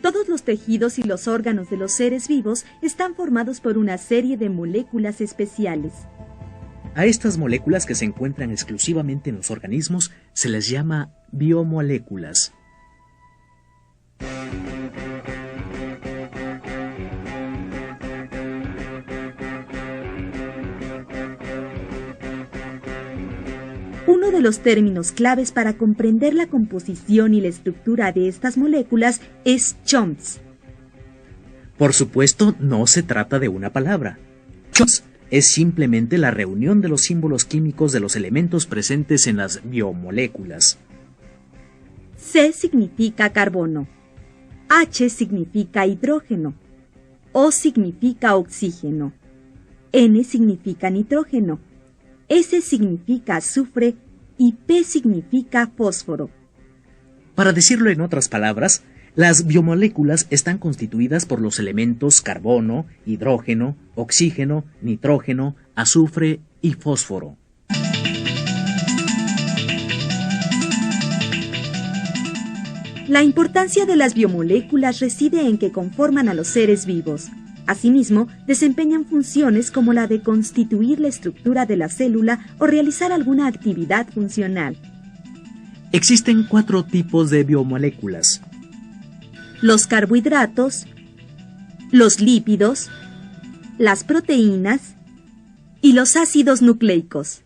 Todos los tejidos y los órganos de los seres vivos están formados por una serie de moléculas especiales. A estas moléculas que se encuentran exclusivamente en los organismos se les llama biomoléculas. Uno de los términos claves para comprender la composición y la estructura de estas moléculas es CHOMS. Por supuesto, no se trata de una palabra. CHOMS es simplemente la reunión de los símbolos químicos de los elementos presentes en las biomoléculas. C significa carbono, H significa hidrógeno, O significa oxígeno, N significa nitrógeno, S significa azufre y P significa fósforo. Para decirlo en otras palabras, las biomoléculas están constituidas por los elementos carbono, hidrógeno, oxígeno, nitrógeno, azufre y fósforo. La importancia de las biomoléculas reside en que conforman a los seres vivos. Asimismo, desempeñan funciones como la de constituir la estructura de la célula o realizar alguna actividad funcional. Existen 4 tipos de biomoléculas: los carbohidratos, los lípidos, las proteínas y los ácidos nucleicos.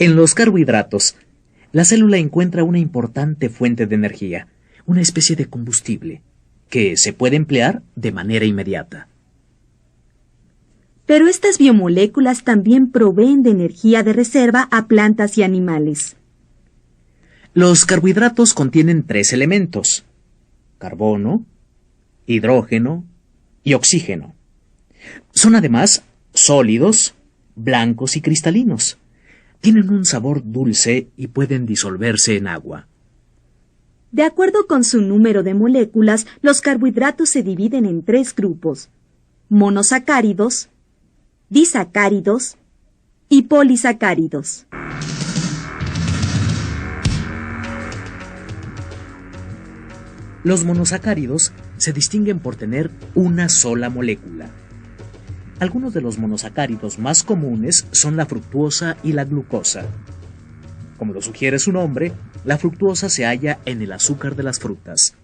En los carbohidratos, la célula encuentra una importante fuente de energía, una especie de combustible, que se puede emplear de manera inmediata. Pero estas biomoléculas también proveen de energía de reserva a plantas y animales. Los carbohidratos contienen 3 elementos: carbono, hidrógeno y oxígeno. Son además sólidos, blancos y cristalinos. Tienen un sabor dulce y pueden disolverse en agua. De acuerdo con su número de moléculas, los carbohidratos se dividen en 3 grupos: monosacáridos, disacáridos y polisacáridos. Los monosacáridos se distinguen por tener una sola molécula. Algunos de los monosacáridos más comunes son la fructuosa y la glucosa. Como lo sugiere su nombre, la fructuosa se halla en el azúcar de las frutas.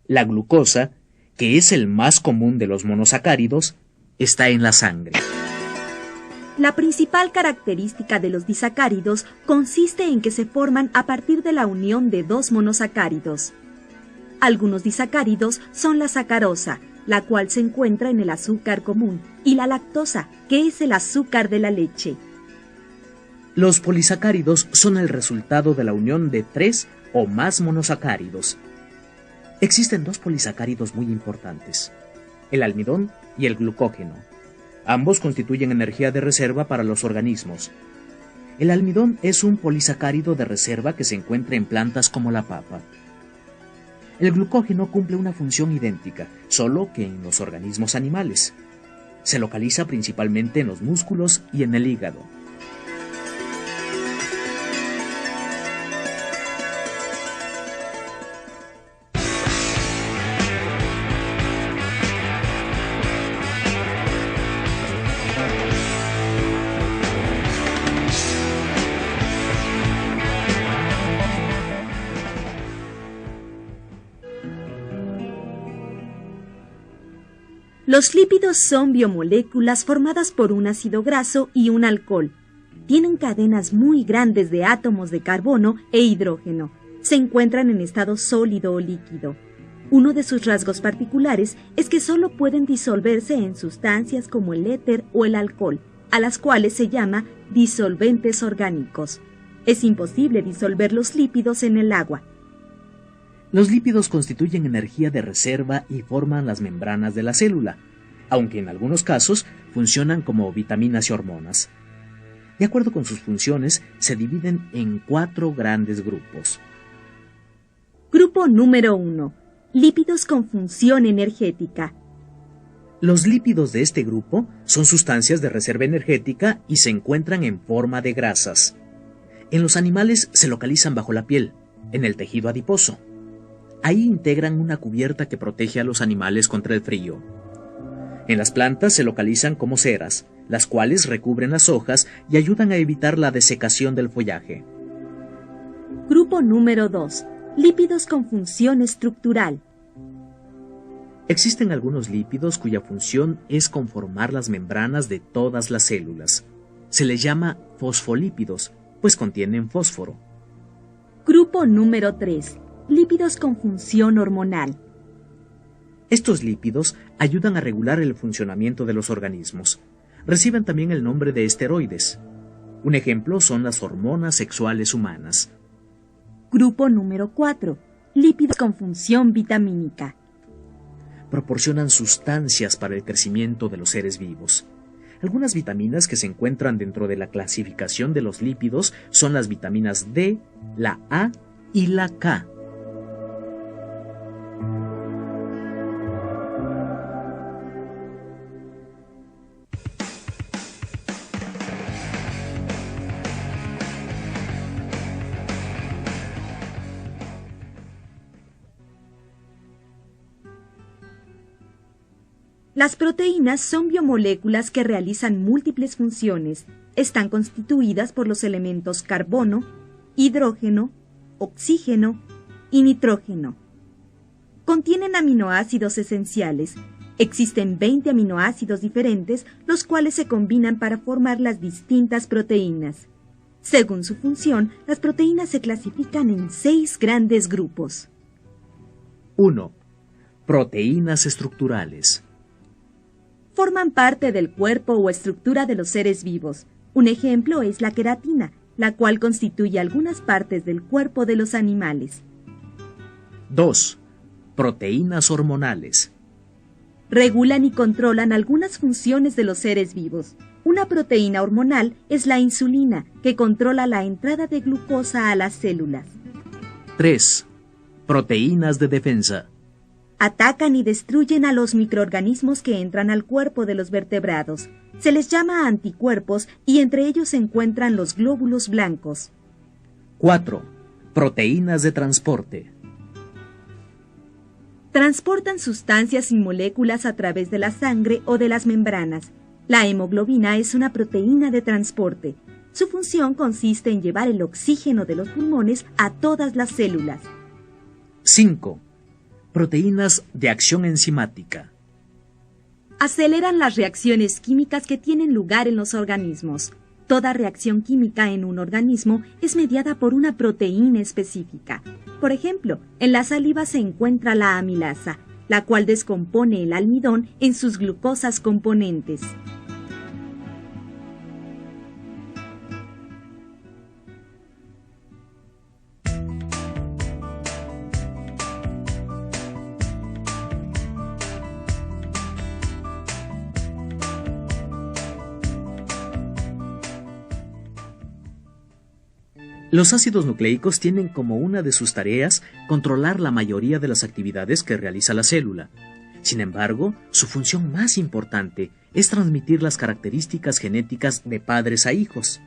La glucosa, que es el más común de los monosacáridos, está en la sangre. La principal característica de los disacáridos consiste en que se forman a partir de la unión de 2 monosacáridos. Algunos disacáridos son la sacarosa, la cual se encuentra en el azúcar común, y la lactosa, que es el azúcar de la leche. Los polisacáridos son el resultado de la unión de 3 o más monosacáridos. Existen 2 polisacáridos muy importantes: el almidón y el glucógeno. Ambos constituyen energía de reserva para los organismos. El almidón es un polisacárido de reserva que se encuentra en plantas como la papa. El glucógeno cumple una función idéntica, solo que en los organismos animales. Se localiza principalmente en los músculos y en el hígado. Los lípidos son biomoléculas formadas por un ácido graso y un alcohol. Tienen cadenas muy grandes de átomos de carbono e hidrógeno. Se encuentran en estado sólido o líquido. Uno de sus rasgos particulares es que solo pueden disolverse en sustancias como el éter o el alcohol, a las cuales se llama disolventes orgánicos. Es imposible disolver los lípidos en el agua. Los lípidos constituyen energía de reserva y forman las membranas de la célula, aunque en algunos casos funcionan como vitaminas y hormonas. De acuerdo con sus funciones, se dividen en 4 grandes grupos. Grupo número 1. Lípidos con función energética. Los lípidos de este grupo son sustancias de reserva energética y se encuentran en forma de grasas. En los animales se localizan bajo la piel, en el tejido adiposo. Ahí integran una cubierta que protege a los animales contra el frío. En las plantas se localizan como ceras, las cuales recubren las hojas y ayudan a evitar la desecación del follaje. Grupo número 2. Lípidos con función estructural. Existen algunos lípidos cuya función es conformar las membranas de todas las células. Se les llama fosfolípidos, pues contienen fósforo. Grupo número 3. Lípidos con función hormonal. Estos lípidos ayudan a regular el funcionamiento de los organismos. Reciben también el nombre de esteroides. Un ejemplo son las hormonas sexuales humanas. Grupo número 4. Lípidos con función vitamínica. Proporcionan sustancias para el crecimiento de los seres vivos. Algunas vitaminas que se encuentran dentro de la clasificación de los lípidos son las vitaminas D, la A y la K. Las proteínas son biomoléculas que realizan múltiples funciones. Están constituidas por los elementos carbono, hidrógeno, oxígeno y nitrógeno. Contienen aminoácidos esenciales. Existen 20 aminoácidos diferentes, los cuales se combinan para formar las distintas proteínas. Según su función, las proteínas se clasifican en 6 grandes grupos. 1. Proteínas estructurales. Forman parte del cuerpo o estructura de los seres vivos. Un ejemplo es la queratina, la cual constituye algunas partes del cuerpo de los animales. 2. Proteínas hormonales. Regulan y controlan algunas funciones de los seres vivos. Una proteína hormonal es la insulina, que controla la entrada de glucosa a las células. 3. Proteínas de defensa. Atacan y destruyen a los microorganismos que entran al cuerpo de los vertebrados. Se les llama anticuerpos y entre ellos se encuentran los glóbulos blancos. 4. Proteínas de transporte. Transportan sustancias y moléculas a través de la sangre o de las membranas. La hemoglobina es una proteína de transporte. Su función consiste en llevar el oxígeno de los pulmones a todas las células. 5. Proteínas de acción enzimática. Aceleran las reacciones químicas que tienen lugar en los organismos. Toda reacción química en un organismo es mediada por una proteína específica. Por ejemplo, en la saliva se encuentra la amilasa, la cual descompone el almidón en sus glucosas componentes. Los ácidos nucleicos tienen como una de sus tareas controlar la mayoría de las actividades que realiza la célula. Sin embargo, su función más importante es transmitir las características genéticas de padres a hijos.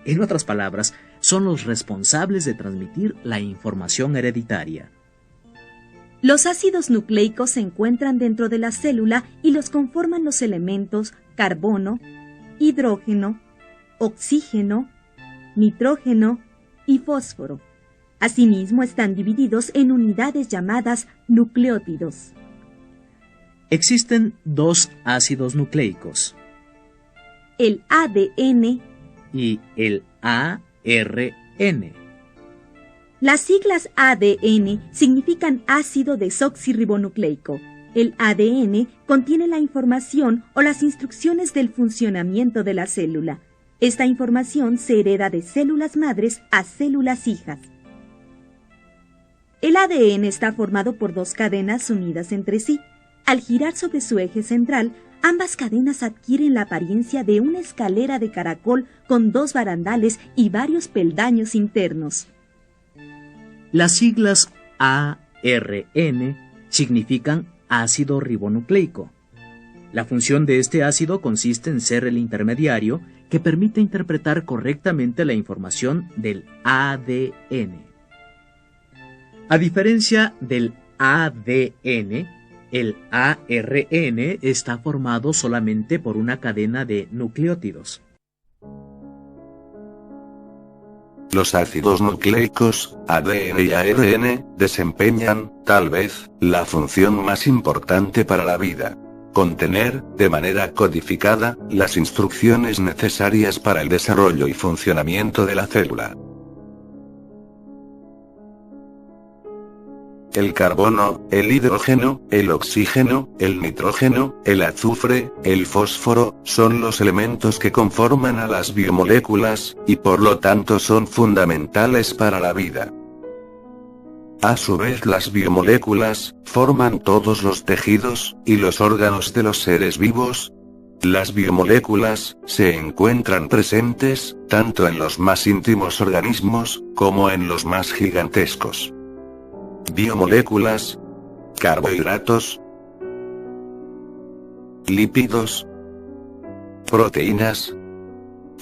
En otras palabras, son los responsables de transmitir la información hereditaria. Los ácidos nucleicos se encuentran dentro de la célula y los conforman los elementos carbono, hidrógeno, oxígeno, nitrógeno y fósforo. Asimismo, están divididos en unidades llamadas nucleótidos. Existen 2 ácidos nucleicos. El ADN y el ARN. Las siglas ADN significan ácido desoxirribonucleico. El ADN contiene la información o las instrucciones del funcionamiento de la célula. Esta información se hereda de células madres a células hijas. El ADN está formado por 2 cadenas unidas entre sí. Al girar sobre su eje central, Ambas cadenas adquieren la apariencia de una escalera de caracol con 2 barandales y varios peldaños internos. Las siglas ARN significan ácido ribonucleico. La función de este ácido consiste en ser el intermediario que permite interpretar correctamente la información del ADN. A diferencia del ADN, el ARN está formado solamente por una cadena de nucleótidos. Los ácidos nucleicos, ADN y ARN, desempeñan, tal vez, la función más importante para la vida: contener, de manera codificada, las instrucciones necesarias para el desarrollo y funcionamiento de la célula. El carbono, el hidrógeno, el oxígeno, el nitrógeno, el azufre, el fósforo, son los elementos que conforman a las biomoléculas, y por lo tanto son fundamentales para la vida. A su vez, las biomoléculas forman todos los tejidos y los órganos de los seres vivos. Las biomoléculas se encuentran presentes tanto en los más íntimos organismos como en los más gigantescos. Biomoléculas, carbohidratos, lípidos, proteínas,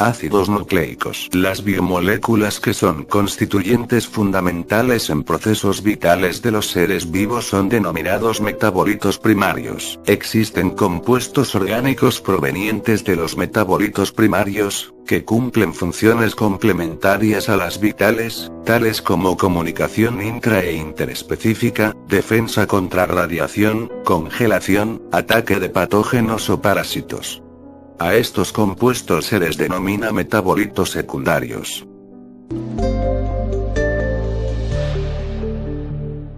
ácidos nucleicos. Las biomoléculas, que son constituyentes fundamentales en procesos vitales de los seres vivos, son denominados metabolitos primarios. Existen compuestos orgánicos provenientes de los metabolitos primarios, que cumplen funciones complementarias a las vitales, tales como comunicación intra e interespecífica, defensa contra radiación, congelación, ataque de patógenos o parásitos. A estos compuestos se les denomina metabolitos secundarios.